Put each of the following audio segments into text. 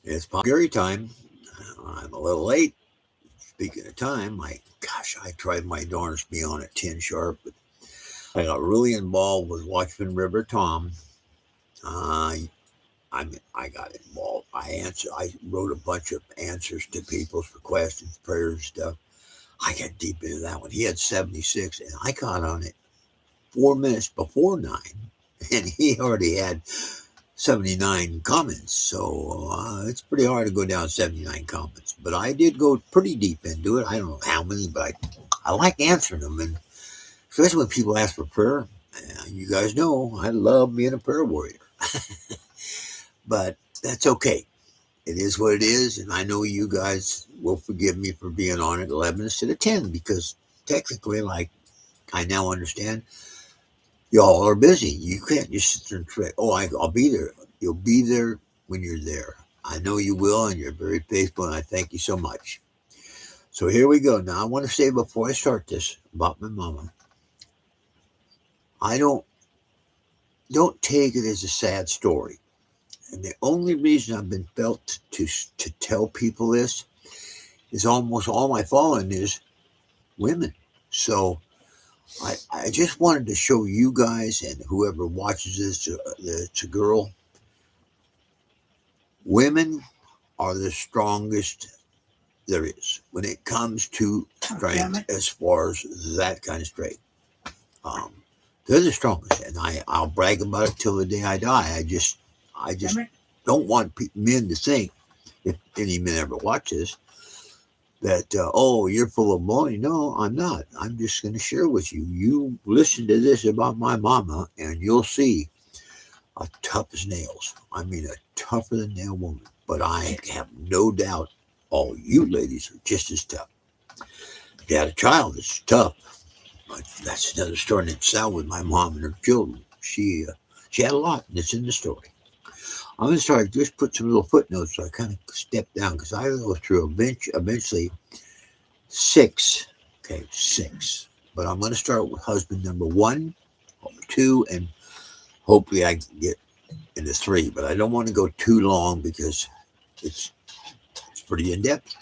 it's Gary time. I'm a little late. Speaking of time, I tried my darnest to be on at 10 sharp, but I got really involved with Watchman River Tom. Uh, I got involved. I wrote a bunch of answers to people's questions, prayers, and stuff. I got deep into that one. He had 76, and I got on it 4 minutes before 9, and he already had 79 comments. So it's pretty hard to go down 79 comments. But I did go pretty deep into it. I don't know how many, but I like answering them. And especially when people ask for prayer. You guys know I love being a prayer warrior. But that's okay. It is what it is. And I know you guys will forgive me for being on at 11 instead of 10 because technically, like I now understand, y'all are busy. You can't just sit there and try, oh, I'll be there. You'll be there when you're there. I know you will, and you're very faithful, and I thank you so much. So here we go. Now, I want to say before I start this about my mama, I don't take it as a sad story. And the only reason I've been felt to tell people this is almost all my following is women. So I just wanted to show you guys and whoever watches this, it's a girl. Women are the strongest there is when it comes to strength, as far as that kind of strength. Um, they're the strongest, and I'll brag about it till the day I die. I just don't want men to think, if any men ever watch this, that oh, you're full of baloney. No, I'm not. I'm just going to share with you. You listen to this about my mama, and you'll see a tough as nails. I mean, a tougher than nail woman. But I have no doubt all you ladies are just as tough. If you had a child that's tough, but that's another story in itself with my mom and her children. She had a lot, and it's in the story. I'm going to start just put some little footnotes so I kind of step down because I go through eventually six. Okay, six. But I'm going to start with husband number one, two, and hopefully I can get into three. But I don't want to go too long because it's pretty in depth.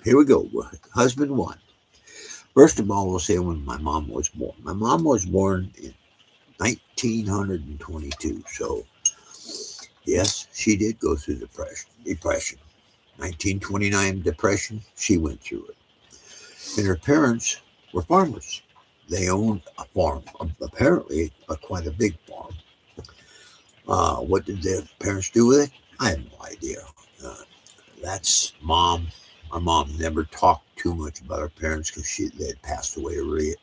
Here we go. Husband one. First of all, we'll say when my mom was born. My mom was born in 1922. So, yes, she did go through depression. 1929 depression, she went through it. And her parents were farmers. They owned a farm, apparently quite a big farm. What did their parents do with it? I have no idea. That's mom. My mom never talked too much about her parents because they had passed away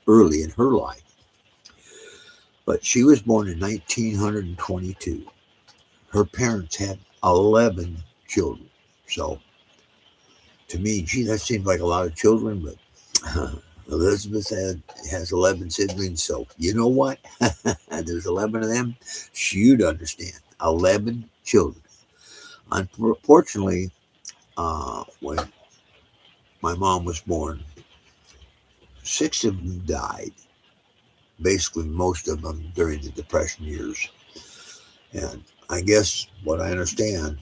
early in her life. But she was born in 1922. Her parents had 11 children. So to me, gee, that seems like a lot of children, but Elizabeth has 11 siblings. So you know what? There's 11 of them. You'd understand. 11 children. Unfortunately, when my mom was born, 6 of them died. Basically, most of them during the Depression years. And I guess what I understand,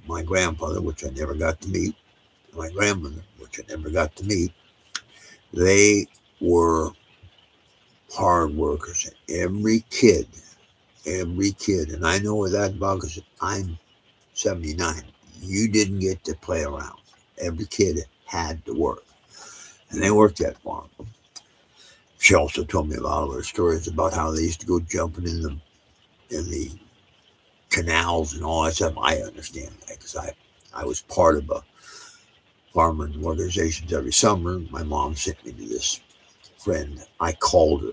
my grandfather, which I never got to meet, my grandmother, which I never got to meet, they were hard workers. Every kid, and I know what that's about because I'm 79. You didn't get to play around. Every kid had to work, and they worked that farm. She also told me about all her stories about how they used to go jumping in the canals and all that stuff. I understand that because I was part of a farming organizations every summer. My mom sent me to this friend. I'll call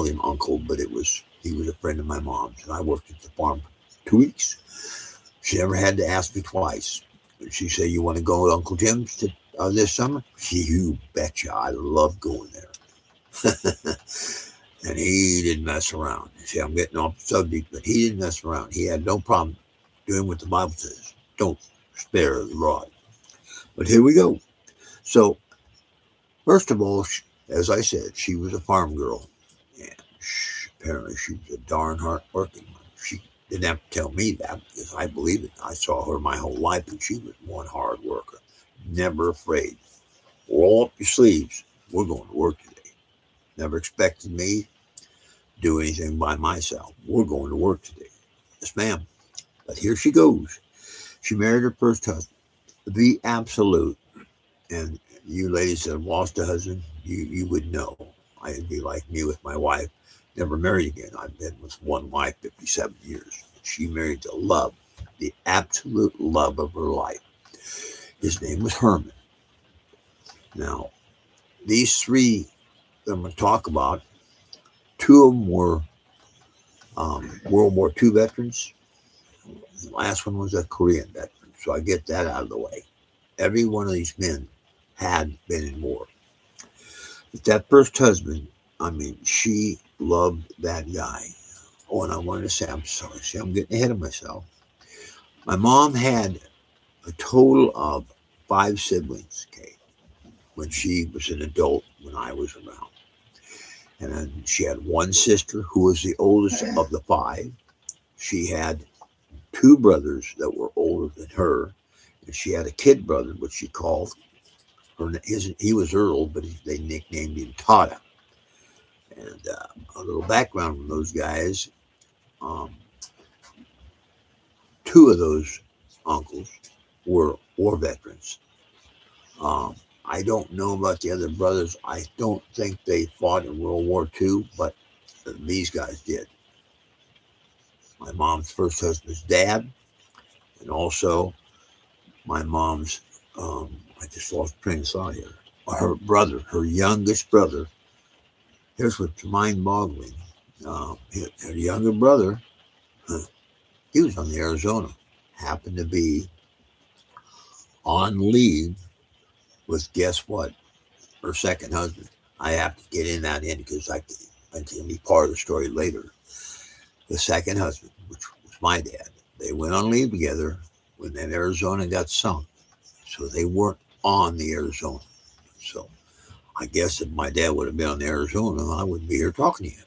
him uncle, but he was a friend of my mom's, and I worked at the farm for 2 weeks. She never had to ask me twice. She said, "You want to go to Uncle Jim's this summer?" You betcha. I love going there. And he didn't mess around. See, I'm getting off the subject, but he didn't mess around. He had no problem doing what the Bible says. Don't spare the rod. But here we go. So, first of all, as I said, she was a farm girl. And apparently she was a darn hard working one. She Didn't have to tell me that because I believe it. I saw her my whole life, and she was one hard worker, never afraid. Roll up your sleeves. We're going to work today. Never expected me to do anything by myself. We're going to work today. Yes, ma'am. But here she goes. She married her first husband, the absolute. And you ladies that have lost a husband, you would know. I'd be like me with my wife. Never married again. I've been with one wife 57 years. She married the love, the absolute love of her life. His name was Herman. Now, these three that I'm going to talk about, two of them were World War II veterans. The last one was a Korean veteran. So I get that out of the way. Every one of these men had been in war. But that first husband, I mean, she loved that guy. Oh, and I wanted to say, I'm sorry. See, I'm getting ahead of myself. My mom had a total of 5 siblings, Kate, when she was an adult, when I was around. And then she had one sister who was the oldest of the 5. She had 2 brothers that were older than her. And she had a kid brother, which she called he was Earl, but they nicknamed him Tata. And a little background from those guys. Um, 2 of those uncles were war veterans. Um, I don't know about the other brothers. I don't think they fought in World War II, but these guys did. My mom's first husband's dad, and also my mom's, I just lost train of thought here, her brother, her youngest brother. Here's what's mind boggling. Her younger brother, he was on the Arizona, happened to be on leave with, guess what, her second husband. I have to get in that in because I can be part of the story later. The second husband, which was my dad, they went on leave together when that Arizona got sunk. So they weren't on the Arizona. So I guess if my dad would have been on the Arizona, I wouldn't be here talking to you.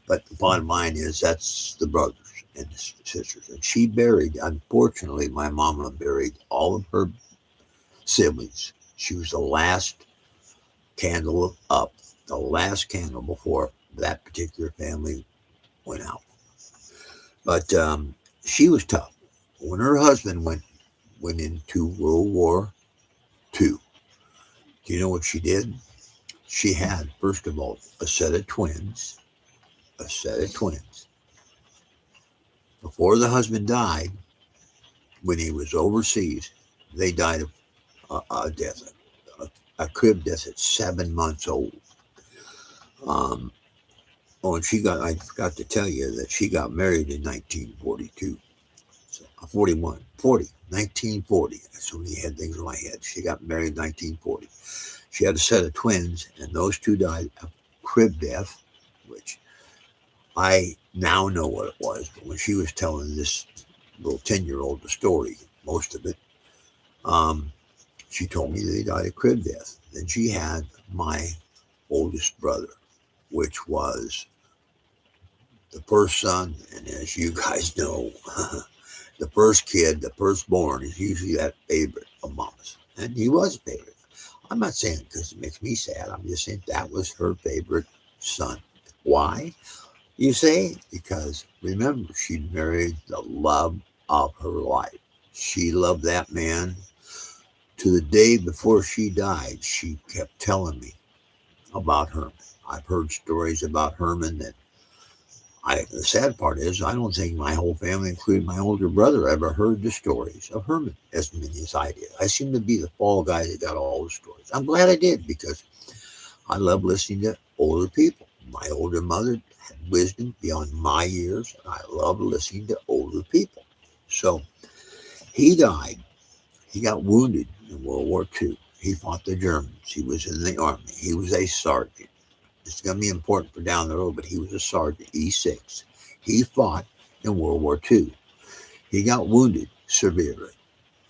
But the bottom line is that's the brothers and the sisters. And she buried, unfortunately, my mama buried all of her siblings. She was the last candle up, the last candle before that particular family went out. But she was tough. When her husband went into World War II, do you know what she did? She had, first of all, a set of twins. A set of twins. Before the husband died, when he was overseas, they died of a death, a crib death at 7 months old. Oh, and I forgot to tell you that she got married in 1942. So, 41, 1940. So many head things in my head. She got married in 1940. She had a set of twins, and those 2 died of crib death, which I now know what it was. But when she was telling this little 10-year-old the story, most of it, um, she told me they died of crib death. Then she had my oldest brother, which was the first son. And as you guys know, the first kid, the firstborn, is usually that favorite of mama's. And he was a favorite. I'm not saying it because it makes me sad. I'm just saying that was her favorite son. Why? You say? Because remember, she married the love of her life. She loved that man to the day before she died. She kept telling me about Herman. I've heard stories about Herman that the sad part is I don't think my whole family, including my older brother, ever heard the stories of Herman as many as I did. I seem to be the fall guy that got all the stories. I'm glad I did because I love listening to older people. My older mother had wisdom beyond my years, and I love listening to older people. So he died. He got wounded in World War II. He fought the Germans. He was in the army. He was a sergeant. It's going to be important for down the road, but he was a sergeant, E6. He fought in World War II. He got wounded severely,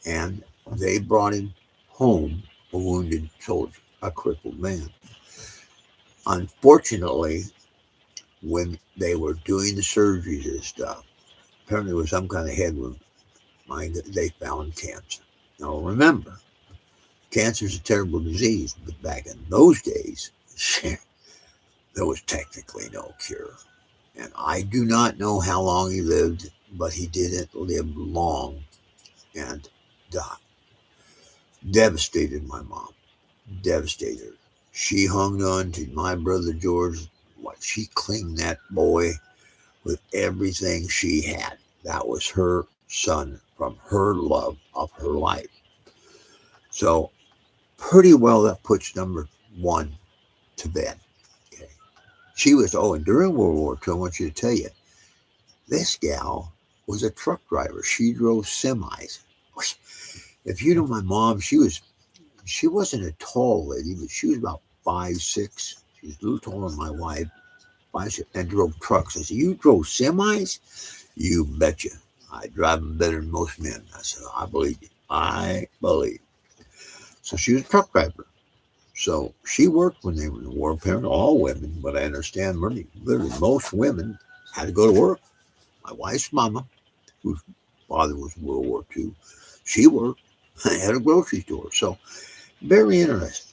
and they brought him home a wounded soldier, a crippled man. Unfortunately, when they were doing the surgeries and stuff, apparently with some kind of head wound. They found cancer. Now remember, cancer is a terrible disease, but back in those days, there was technically no cure. And I do not know how long he lived, but he didn't live long and died. Devastated my mom. Devastated. She hung on to my brother George. What she clinged that boy with everything she had. That was her son from her love of her life. So pretty well that puts number one to bed. Okay. She was, oh, and during World War II, I want you to tell you, this gal was a truck driver. She drove semis. If you know my mom, she wasn't a tall lady, but she was about 5'6". She was a little taller than my wife, 5'6", and drove trucks. I said, "You drove semis?" "You betcha. I drive them better than most men." I said, "I believe you. I believe." So she was a truck driver. So she worked when they were in the war. Apparently, all women, but I understand literally most women had to go to work. My wife's mama, whose father was in World War II, she worked at a grocery store. So very interesting.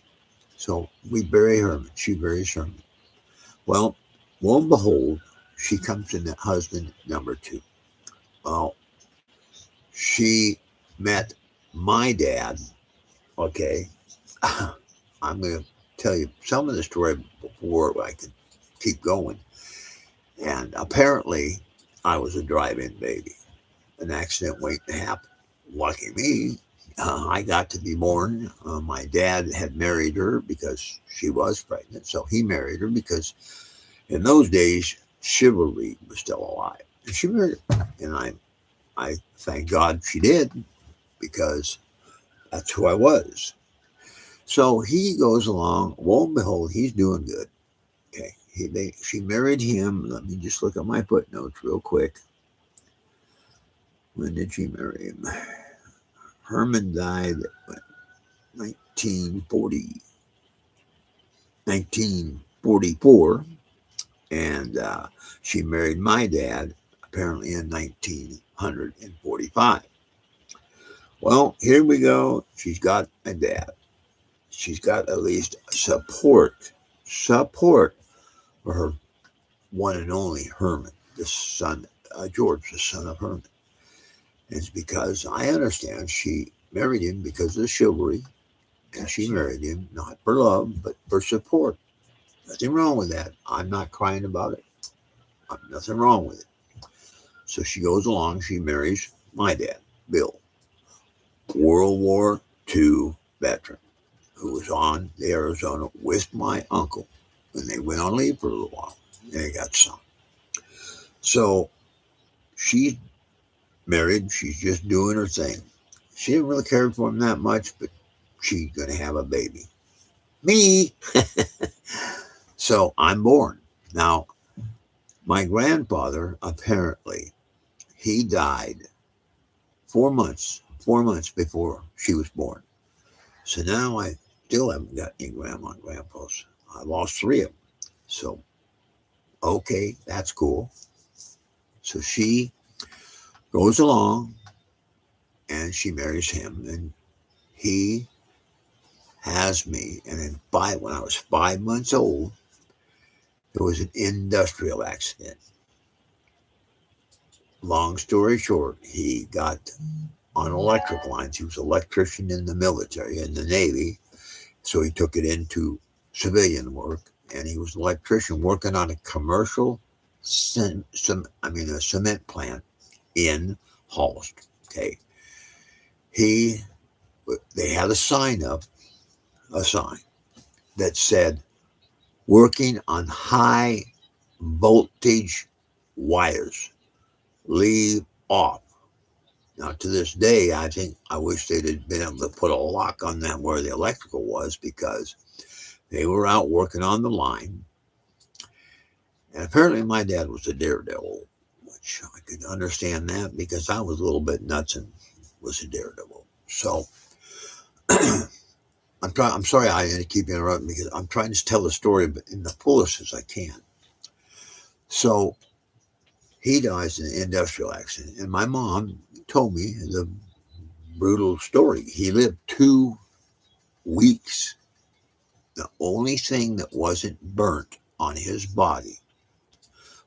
So we bury Herman. She buries Herman. Well, lo and behold, she comes in that husband number two. Well, she met my dad. Okay. I'm going to tell you some of the story before I can keep going. And apparently, I was a drive-in baby. An accident waiting to happen. Lucky me, I got to be born. My dad had married her because she was pregnant, so he married her because in those days chivalry was still alive, and she married her. And I thank God she did because that's who I was. So he goes along. Lo and behold, he's doing good. Okay, she married him. Let me just look at my footnotes real quick. When did she marry him? Herman died at 1944, and she married my dad apparently in 1945. Well, here we go. She's got a dad. She's got at least support for her one and only Herman, the son, George, the son of Herman. And it's because I understand she married him because of chivalry, and she married him not for love, but for support. Nothing wrong with that. I'm not crying about it. Nothing wrong with it. So she goes along, she marries my dad, Bill, World War II veteran, who was on the Arizona with my uncle when they went on leave for a little while. They got some. So she's married. She's just doing her thing. She didn't really care for him that much, but she's going to have a baby. Me. So I'm born. Now, my grandfather, apparently, he died 4 months before she was born. So now I still haven't got any grandma and grandpas. I lost three of them. So, okay, that's cool. So she goes along and she marries him, and he has me. And when I was 5 months old, there was an industrial accident. Long story short, he got on electric lines. He was an electrician in the military, in the Navy. So he took it into civilian work, and he was an electrician working on a commercial a cement plant in Hollis. Okay. They had a sign that said, "Working on high voltage wires. Leave off." Now, to this day, I wish they'd have been able to put a lock on that where the electrical was, because they were out working on the line. And apparently my dad was a daredevil, which I could understand that because I was a little bit nuts and was a daredevil. So I'm sorry I had to keep interrupting because I'm trying to tell the story in the fullest as I can. So He dies in an industrial accident. And my mom told me the brutal story. He lived 2 weeks. The only thing that wasn't burnt on his body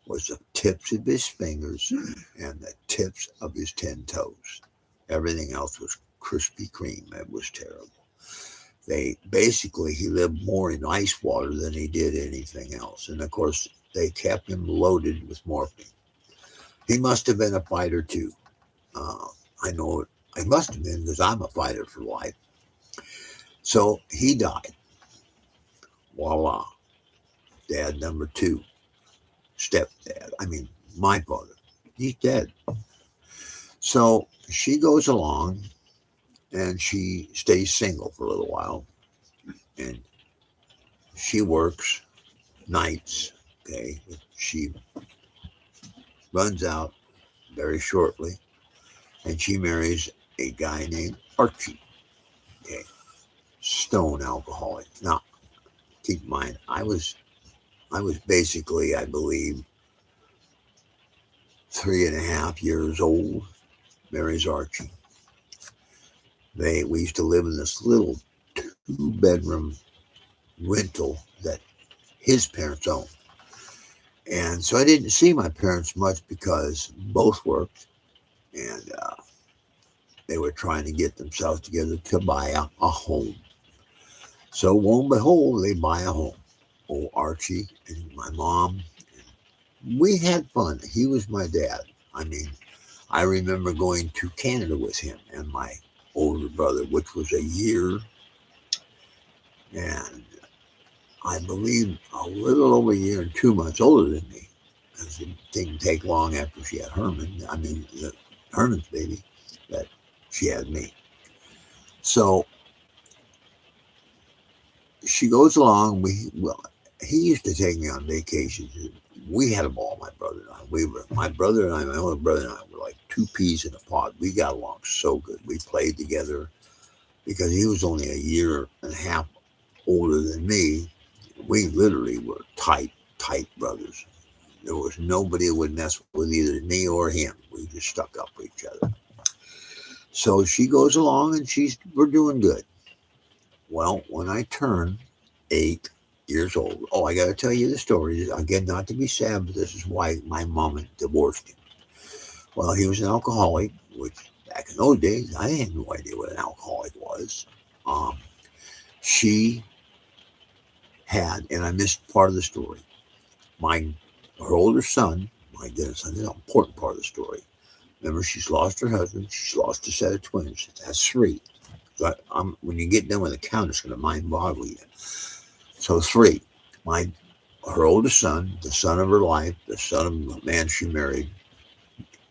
was the tips of his fingers and the tips of his 10 toes. Everything else was Krispy Kreme. It was terrible. He lived more in ice water than he did anything else. And of course, they kept him loaded with morphine. He must have been a fighter too. I know it. I must have been because I'm a fighter for life. So he died. Voila. Dad number 2. Stepdad. I mean, my father. He's dead. So she goes along and she stays single for a little while. And she works nights. Okay. She runs out very shortly. And she marries a guy named Archie. Okay. Stone alcoholic. Now, keep in mind, I was basically, I believe, 3.5 years old. Marries Archie. We used to live in this little 2-bedroom rental that his parents owned. And so I didn't see my parents much because both worked and they were trying to get themselves together to buy a home. So lo and behold, they buy a home. Oh, Archie and my mom. We had fun. He was my dad. I mean, I remember going to Canada with him and my older brother, which was a year and I believe a little over a year and 2 months older than me. Because it didn't take long after she had Herman's baby, that she had me. So she goes along. He used to take me on vacations. We had a ball, my brother and I. My older brother and I were like 2 peas in a pod. We got along so good. We played together because he was only a year and a half older than me. We literally were tight brothers. There was nobody who would mess with either me or him. We just stuck up for each other. So she goes along and we're doing good. Well, when I turned 8 years old, I got to tell you the story. Again, not to be sad, but this is why my mom divorced him. Well, he was an alcoholic, which back in those days, I had no idea what an alcoholic was. She had, and I missed part of the story, her older son, my goodness, that's an important part of the story. Remember, she's lost her husband. She's lost a set of twins. That's 3. But when you get done with the count, it's going to mind boggle you. So 3. Her oldest son, the son of her life, the son of the man she married,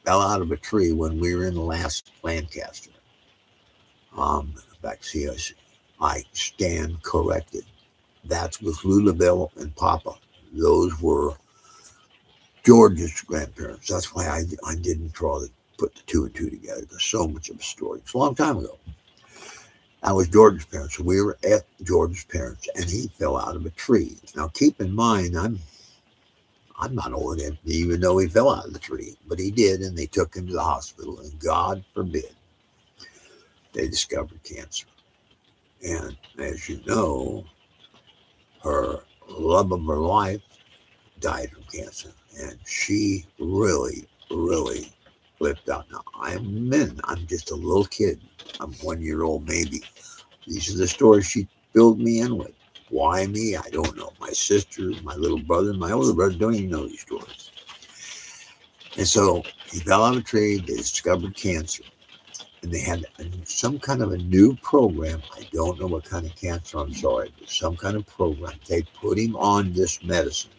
fell out of a tree when we were in the last Lancaster. Back to see, I stand corrected. That's with Lulabelle and Papa. Those were George's grandparents. That's why I didn't put the 2 and 2 together. There's so much of a story. It's a long time ago. I was George's parents. So we were at George's parents, and he fell out of a tree. Now, keep in mind, I'm not old enough to even know he fell out of the tree, but he did, and they took him to the hospital. And God forbid, they discovered cancer. And as you know, her love of her life died from cancer, and she really, really flipped out. Now, I'm just a little kid. I'm 1 year old, maybe. These are the stories she filled me in with. Why me? I don't know. My sister, my little brother, my older brother don't even know these stories. And so he fell out of a tree. They discovered cancer. And they had some kind of a new program. I don't know what kind of cancer, I'm sorry, but some kind of program. They put him on this medicine.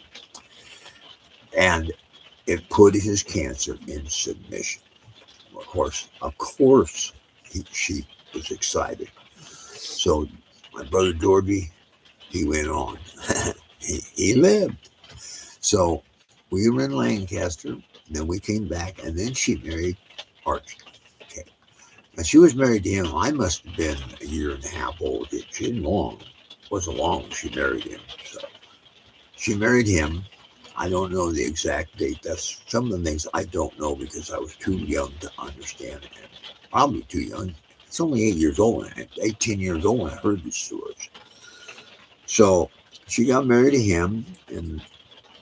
And it put his cancer in submission. Of course, she was excited. So my brother Georgie, he went on. he lived. So we were in Lancaster, and then we came back, and then she married Archie. Okay. Now she was married to him. I must have been a year and a half old. It wasn't long she married him. So she married him. I don't know the exact date. That's some of the things I don't know because I was too young to understand it. Probably too young. It's only 8 years old, 18 years old when I heard these stories. So she got married to him, and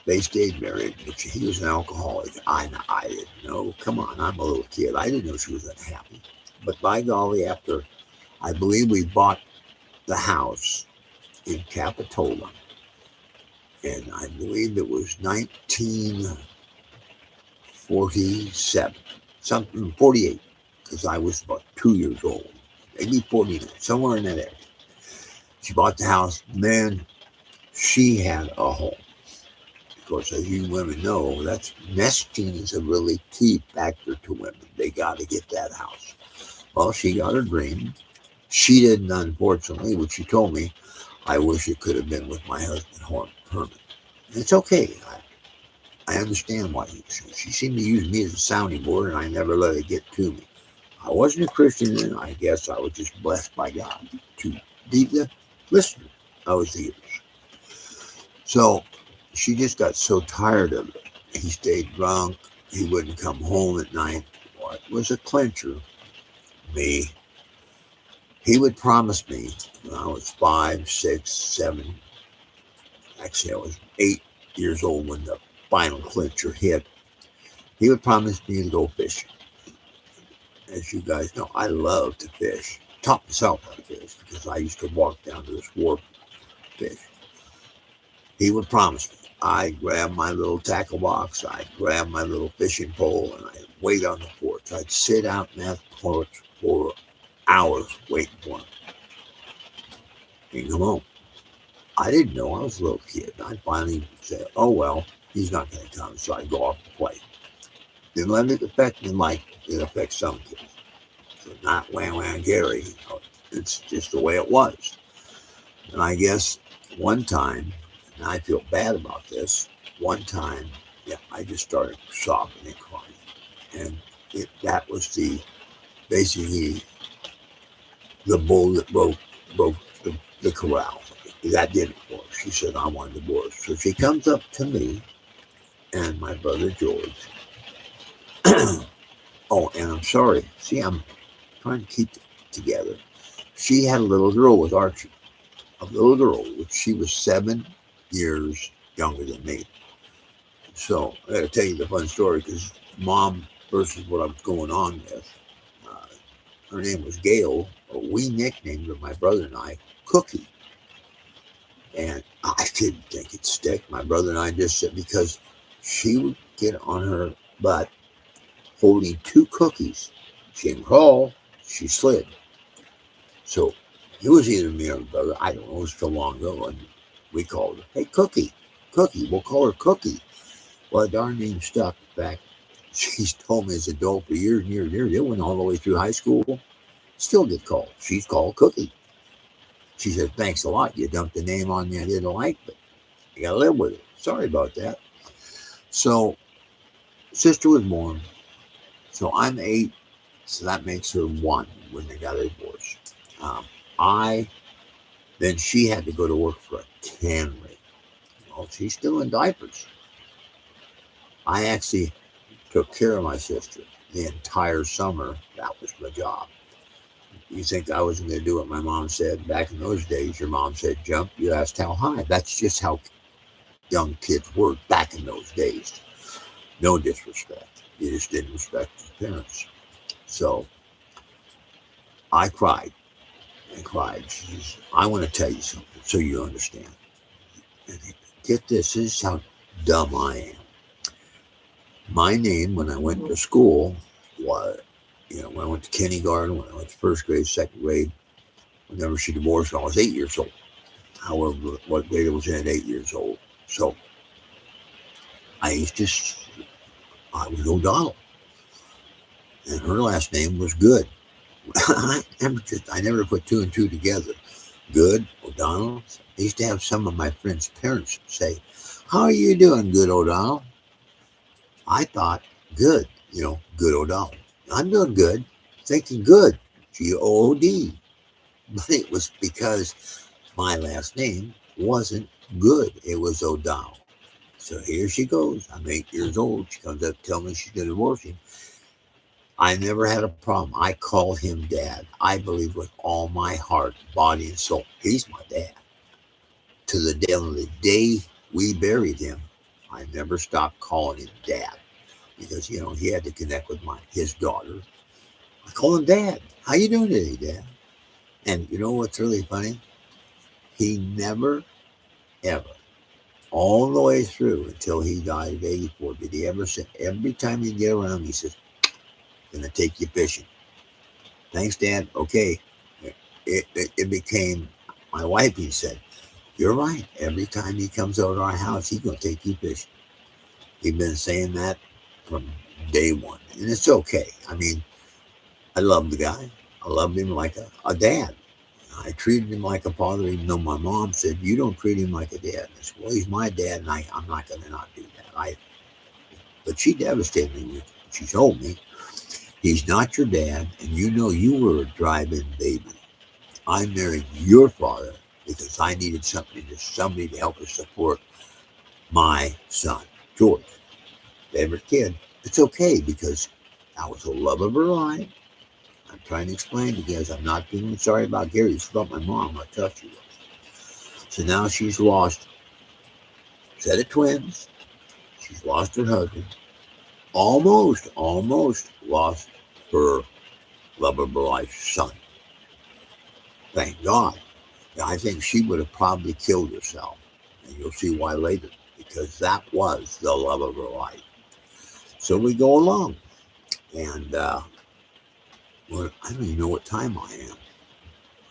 they stayed married, but he was an alcoholic. I didn't know. Come on, I'm a little kid. I didn't know she was unhappy. But by golly, after I believe we bought the house in Capitola, and I believe it was 1947, something 48, because I was about 2 years old, maybe 49, somewhere in that area. She bought the house. Man, she had a home. Of course, as you women know, that's nesting is a really key factor to women. They got to get that house. Well, she got her dream. She didn't, unfortunately, which she told me. I wish it could have been with my husband, Herman. It's okay. I understand why she seemed to use me as a sounding board, and I never let it get to me. I wasn't a Christian then. I guess I was just blessed by God to be the listener of his ears. So she just got so tired of it. He stayed drunk. He wouldn't come home at night. What was a clincher? Me. He would promise me when I was 5, 6, 7. Actually, I was 8 years old when the final clincher hit. He would promise me to go fishing. As you guys know, I love to fish. Taught myself how to fish because I used to walk down to this wharf and fish. He would promise me. I'd grab my little tackle box, I'd grab my little fishing pole, and I'd wait on the porch. I'd sit out in that porch for hours waiting for him. He'd come home. I didn't know. I was a little kid. I'd finally say, oh, well, he's not going to come. So I'd go off the plate. Didn't let it affect me like it affects some kids. So not Wham Wham Gary. It's just the way it was. And I guess one time, and I feel bad about this, one time, yeah, I just started sobbing and crying. And that was basically the bull that broke the corral. That did it for her. She said, I want a divorce. So she comes up to me and my brother George. Oh, and I'm sorry. See, I'm trying to keep it together. She had a little girl with Archie. A little girl, which she was 7 years younger than me. So I got to tell you the fun story because mom versus what I was going on with. Her name was Gail. We nicknamed her, my brother and I, Cookie. And I didn't think it'd stick. My brother and I just said because she would get on her butt holding 2 cookies. She didn't crawl, she slid. So it was either me or my brother. I don't know. It was so long ago. And we called her, hey, Cookie. Cookie. We'll call her Cookie. Well, the darn name stuck. In fact, she's told me as an adult for years and years and years. It went all the way through high school. Still get called. She's called Cookie. She said, thanks a lot. You dumped a name on me I didn't like, but you got to live with it. Sorry about that. So, sister was born. So I'm 8. So that makes her 1 when they got a divorce. Then she had to go to work for a cannery. Well, she's still in diapers. I actually took care of my sister the entire summer. That was my job. You think I wasn't going to do what my mom said? Back in those days, your mom said jump, you asked how high. That's just how young kids were back in those days. No disrespect. You just didn't respect your parents. So I cried and cried. She says, I want to tell you something so you understand. And get this is how dumb I am. My name when I went to school was, when I went to kindergarten, when I went to first grade, second grade, whenever she divorced, I was 8 years old. However, what grade I was in at 8 years old. So I was O'Donnell. And her last name was Good. I never put 2 and 2 together. Good, O'Donnell. I used to have some of my friends' parents say, how are you doing, Good O'Donnell? I thought, good, Good O'Donnell. I'm doing good, thinking good, G-O-O-D. But it was because my last name wasn't Good. It was O'Donnell. So here she goes. I'm 8 years old. She comes up, tells me she's going to divorce him. I never had a problem. I call him dad. I believe with all my heart, body, and soul. He's my dad. To the day on the day we buried him, I never stopped calling him dad because he had to connect with his daughter. I call him dad. How you doing today, dad? And you know what's really funny? He never ever, all the way through until he died at 84, did he ever say, every time he get around me, he says, gonna take you fishing. Thanks, Dad. Okay. It became, my wife, he said, you're right. Every time he comes over to our house, he's gonna take you fishing. He's been saying that from day one. And it's okay. I mean, I love the guy. I loved him like a dad. I treated him like a father, even though my mom said, you don't treat him like a dad. I said, well, he's my dad, and I'm not going to not do that. But she devastated me. She told me, he's not your dad, and you were a drive-in baby. I married your father because I needed somebody to help us support my son, George, favorite kid. It's okay because I was the love of her life. I'm trying to explain to you guys, I'm not feeling sorry about Gary. It's about my mom, how tough she was. So now she's lost a set of twins. She's lost her husband. Almost lost her love of her life son. Thank God. I think she would have probably killed herself. And you'll see why later. Because that was the love of her life. So we go along. And well, I don't even know what time I am.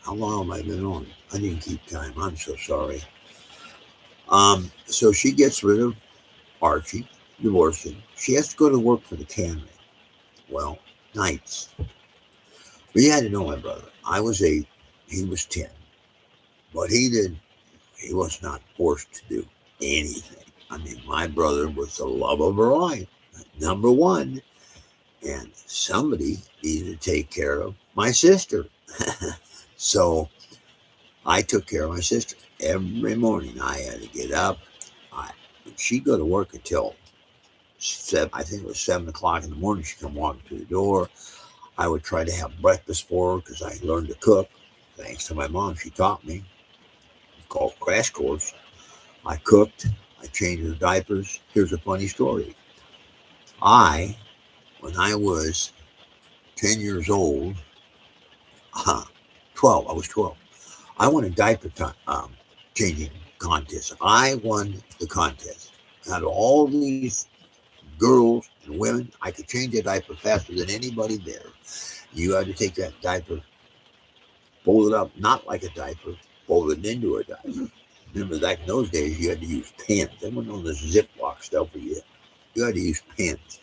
How long have I been on? I didn't keep time. I'm so sorry. So she gets rid of Archie, divorcing. She has to go to work for the cannery. Well, nights. But you had to know my brother. I was 8, he was 10. But he was not forced to do anything. I mean, my brother was the love of her life, number one. And somebody needed to take care of my sister. So I took care of my sister. Every morning I had to get up. She'd go to work until 7, I think it was 7 o'clock in the morning. She'd come walking through the door. I would try to have breakfast for her because I learned to cook. Thanks to my mom, she taught me. It's called Crash Course. I cooked. I changed her diapers. Here's a funny story. When I was 10 years old, 12, I was 12. I won a diaper changing contest. I won the contest. Out of all these girls and women, I could change a diaper faster than anybody there. You had to take that diaper, fold it up, not like a diaper, fold it into a diaper. Remember, back in those days, you had to use pens. There wasn't all this Ziploc stuff for you. You had to use pens.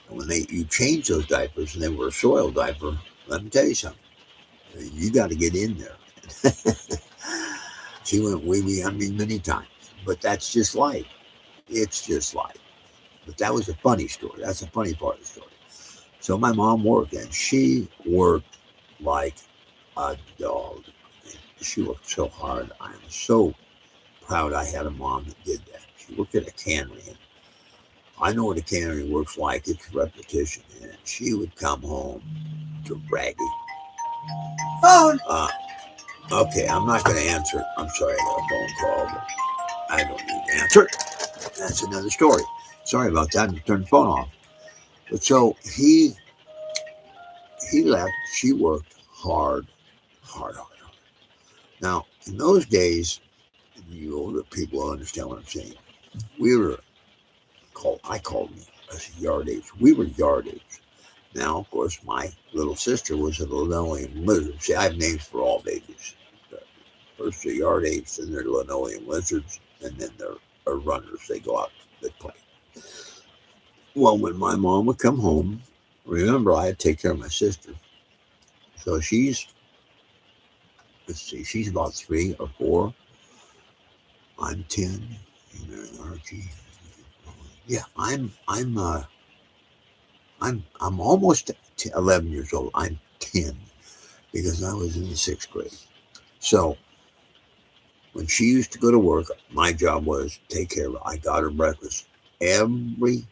And when you changed those diapers and they were a soil diaper, let me tell you something. You got to get in there. She went wee on me many times. But that's just life. It's just life. But that was a funny story. That's the funny part of the story. So my mom worked, and she worked like a dog. She worked so hard. I'm so proud I had a mom that did that. She worked at a cannery. And I know what a cannery works like. It's repetition. And she would come home to braggy. Phone. Okay, I'm not going to answer it. I'm sorry, I got a phone call, but I don't need to answer it. That's another story. Sorry about that. I turned the phone off. But so he left. She worked hard. Now, in those days, you older people will understand what I'm saying. I called us yard age. We were yard age. Now, of course, my little sister was a linoleum lizard. See, I have names for all babies. First they're yard apes, then they're linoleum lizards, and then they're runners. They go out, they play. Well, when my mom would come home, remember I had to take care of my sister. So she's about 3 or 4. I'm 10. You married Archie. Yeah, I'm almost 11 years old. I'm 10 because I was in the 6th grade. So When she used to go to work, my job was to take care of her. I got her breakfast every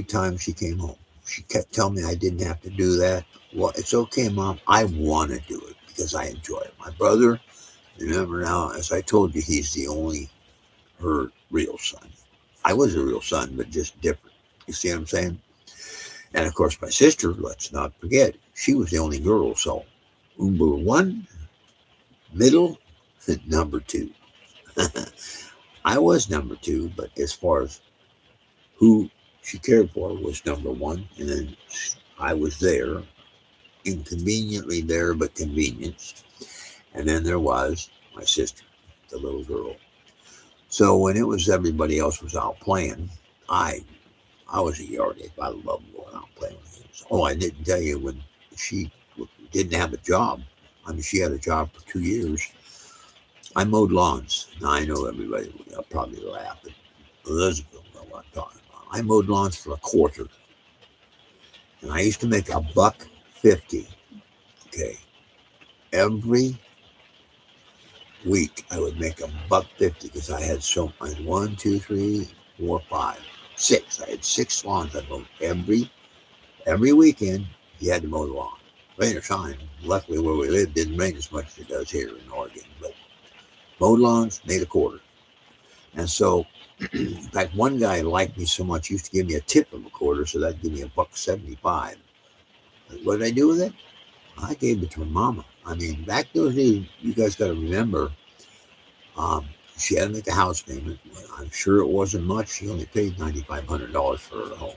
time she came home. She kept telling me I didn't have to do that. Well, it's okay, Mom. I want to do it because I enjoy it. My brother, remember now, as I told you, he's the only her real son. I was a real son, but just different. You see what I'm saying? And of course, my sister, let's not forget, she was the only girl. So, number one, middle, number two. I was number two, but as far as who she cared for was number one. And then I was there, inconveniently there, but convenienced. And then there was my sister, the little girl. So when it was everybody else was out playing, I I was a yard ape. I loved going out playing with games. Oh, I didn't tell you when she didn't have a job. I mean, she had a job for 2 years. I mowed lawns. Now I know everybody will probably laugh, but Elizabeth will know what I'm talking about. I mowed lawns for a quarter, and I used to make $1.50. Okay, every week I would make $1.50 because I had so I had 1, 2, 3, 4, 5, 6. I had 6 lawns I mowed every weekend. You had to mow the lawn, rain or shine. Luckily, where we lived didn't rain as much as it does here in Oregon, but mowed lawns made a quarter. And so, in fact, one guy liked me so much, he used to give me a tip of a quarter, so that'd give me $1.75. What did I do with it? I gave it to her mama. I mean, back those days, you guys got to remember, she had to make a house payment. I'm sure it wasn't much. She only paid $9,500 for her home.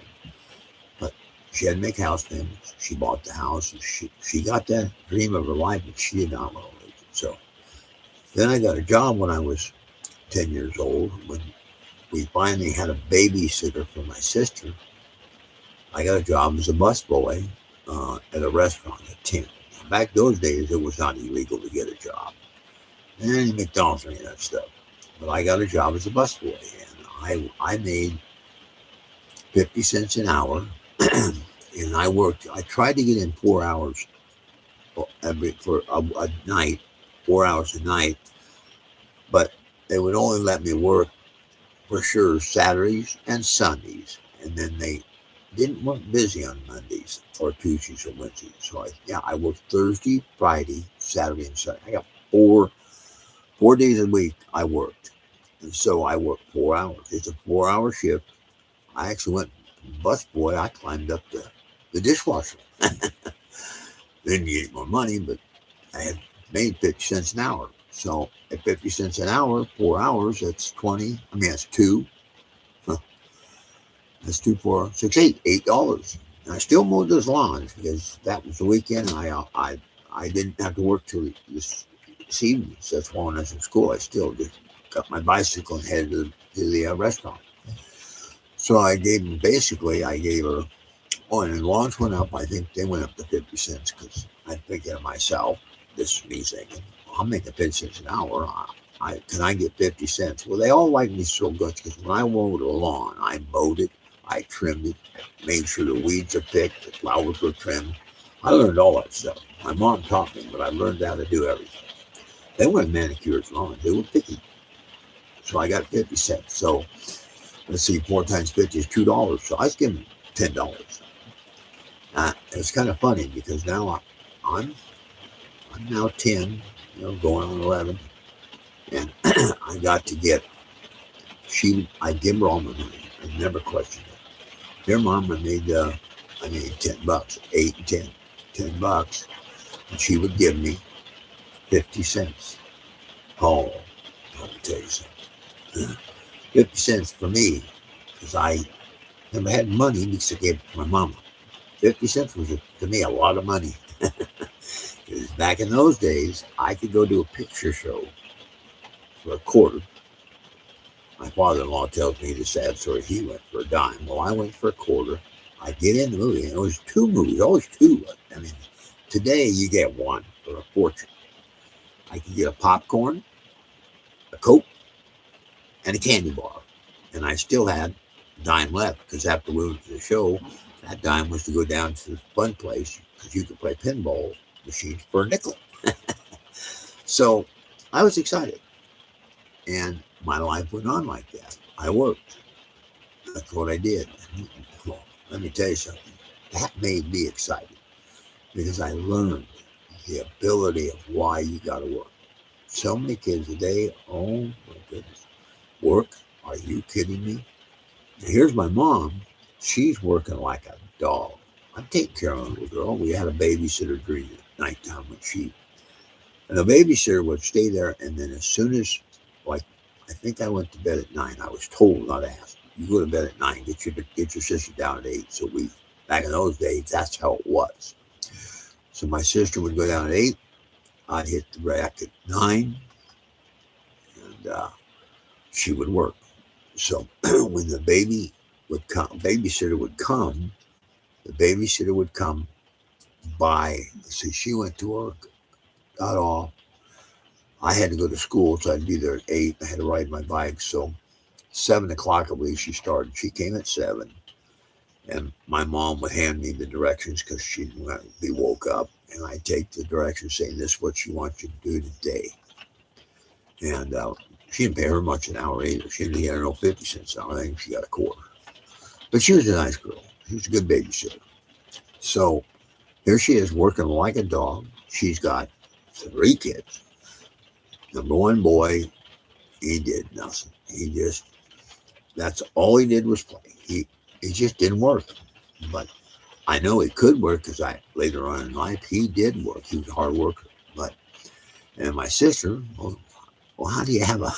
But she had to make house payments. She bought the house. And she got that dream of her life, but she did not want to lose it. So then I got a job when I was 10 years old. When we finally had a babysitter for my sister, I got a job as a busboy at a restaurant at 10. Back those days, it was not illegal to get a job. And McDonald's or any of that stuff. But I got a job as a busboy, and I made 50 cents an hour. And I worked, I tried to get in 4 hours for a night, 4 hours a night, but they would only let me work for sure Saturdays and Sundays. And then they weren't busy on Mondays or Tuesdays or Wednesdays. So I worked Thursday, Friday, Saturday, and Sunday. I got four days a week I worked. And so I worked 4 hours. It's a 4-hour shift. I actually went busboy. I climbed up the dishwasher. Didn't get more money, but I had made 50 cents an hour. So at 50 cents an hour, 4 hours, that's 20. I mean, that's two. That's 2, 4, 6, 8, $8. And I still mowed those lawns because that was the weekend. I didn't have to work till this evening. So that's why when I was in school, I still just got my bicycle and headed to the restaurant. So I gave her, and the lawns went up. I think they went up to 50 cents because I'm thinking of myself. This is me thinking, I'm making 50 cents an hour. Can I get 50 cents? Well, they all liked me so good because when I mowed a lawn, I mowed it, I trimmed it, made sure the weeds are picked, the flowers were trimmed. I learned all that stuff. My mom taught me, but I learned how to do everything. They weren't manicures lawns, they were picky. So I got 50 cents. So let's see, 4 times 50 is $2. So I was giving $10. It's kind of funny because now I'm now 10, going on 11. And I got to get, I'd give her all my money. I never questioned it. Dear Mom, I made $10, 8 and 10 bucks. And she would give me 50 cents. Oh, I'll tell you something. 50 cents for me, because I never had money because I gave it to my mama. 50 cents was, to me, a lot of money. Because back in those days, I could go to a picture show for a quarter. My father-in-law tells me the sad story. He went for a dime. Well, I went for a quarter. I get in the movie, and it was 2 movies, always 2. I mean, today you get 1 for a fortune. I could get a popcorn, a Coke, and a candy bar. And I still had a dime left because after we went to the show, that dime was to go down to the fun place because you could play pinball machines for a nickel. So I was excited. And my life went on like that. I worked. That's what I did. Well, let me tell you something. That made me excited because I learned the ability of why you got to work. So many kids today, oh my goodness, work? Are you kidding me? Here's my mom. She's working like a dog. I'm taking care of a little girl. We had a babysitter during the nighttime when and the babysitter would stay there. And then as soon as, like, I think I went to bed at 9. I was told, not asked. You go to bed at 9. Get your sister down at 8. So back in those days, that's how it was. So my sister would go down at 8. I'd hit the rack at 9, and she would work. So when the babysitter would come, the babysitter would come by. So she went to work, got off. I had to go to school, so I'd be there at 8. I had to ride my bike. So 7 o'clock, I believe she started. She came at 7, and my mom would hand me the directions because she didn't want to be woke up. And I'd take the directions saying, this is what she wants you to do today. And she didn't pay her much an hour either. She didn't get no 50 cents an hour. I think she got a quarter. But she was a nice girl. She was a good babysitter. So here she is working like a dog. She's got 3 kids. Number 1 boy, he did nothing. That's all he did was play. He just didn't work. But I know he could work because later on in life, he did work. He was a hard worker. And my sister, well, how do you have a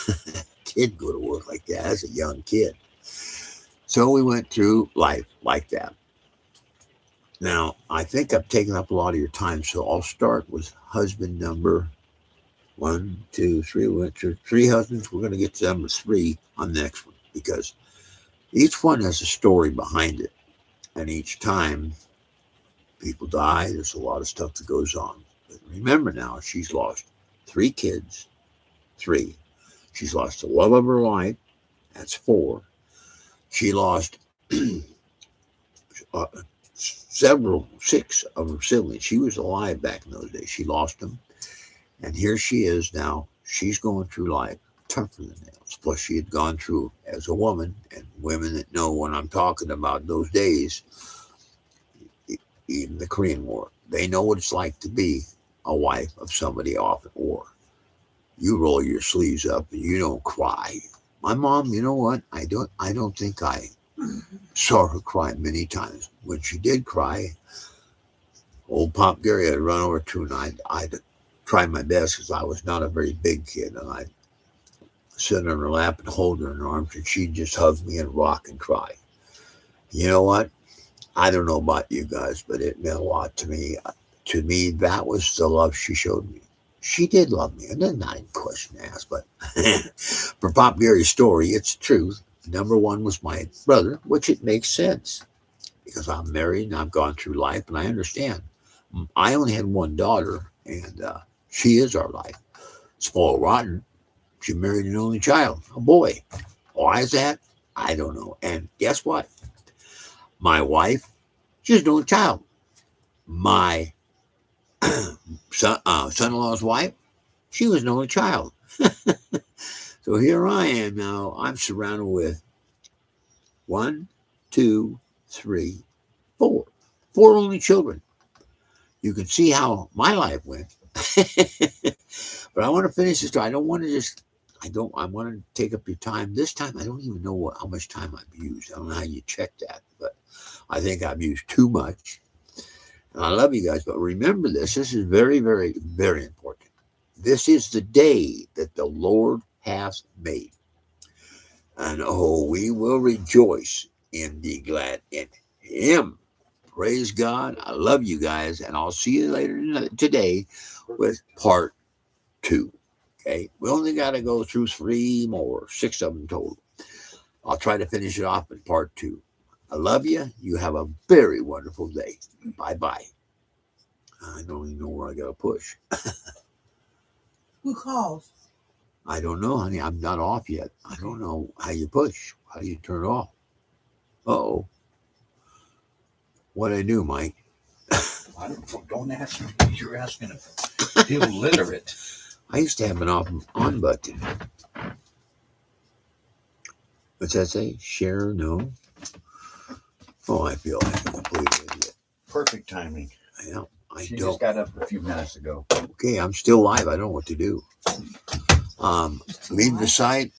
kid go to work like that as a young kid? So we went through life like that. Now, I think I've taken up a lot of your time, so I'll start with husband number 1, 2, 3. We went through 3 husbands. We're going to get to number 3 on the next one because each one has a story behind it. And each time people die, there's a lot of stuff that goes on. But remember now, she's lost 3 kids. 3. She's lost the love of her life. That's 4. She lost 6 of her siblings. She was alive back in those days. She lost them. And here she is now. She's going through life tougher than nails. Plus, she had gone through as a woman, and women that know what I'm talking about those days, even the Korean War, they know what it's like to be a wife of somebody off at war. You roll your sleeves up and you don't cry. My mom, you know what? I don't think I saw her cry many times. When she did cry, old Pop Gary had run over to, and I'd try my best because I was not a very big kid, and I'd sit on her lap and hold her in her arms, and she'd just hug me and rock and cry. You know what? I don't know about you guys, but it meant a lot to me. To me, that was the love she showed me. She did love me, and then not even question asked, but for Pop Gary's story, it's the truth. Number 1 was my brother, which it makes sense because I'm married and I've gone through life and I understand. I only had 1 daughter, and she is our life. Spoiled rotten. She married an only child, a boy. Why is that? I don't know. And guess what? My wife, she's an only child. My son-in-law's wife, she was an only child. So here I am now. I'm surrounded with 1, 2, 3, 4. 4 only children. You can see how my life went. But I want to finish this. I want to take up your time. This time, I don't even know how much time I've used. I don't know how you check that, but I think I've used too much. And I love you guys, but remember this. This is very, very, very important. This is the day that the Lord hath made. And oh, we will rejoice and be glad in him. Praise God. I love you guys, and I'll see you later today with part 2. Okay, we only got to go through 3 more, 6 of them total. I'll try to finish it off in part 2. I love you. You have a very wonderful day. Bye-bye. I don't even know where I got to push. Who calls? I don't know, honey. I'm not off yet. I don't know how you push. How do you turn it off? Uh-oh. What'd I do, Mike? I don't ask me. You're asking a illiterate. I used to have an off on button. What's that say? Share? No. Oh, I feel like a complete idiot. Perfect timing. I She don't. just got up a few minutes ago. Okay, I'm still live. I don't know what to do. Leave the site.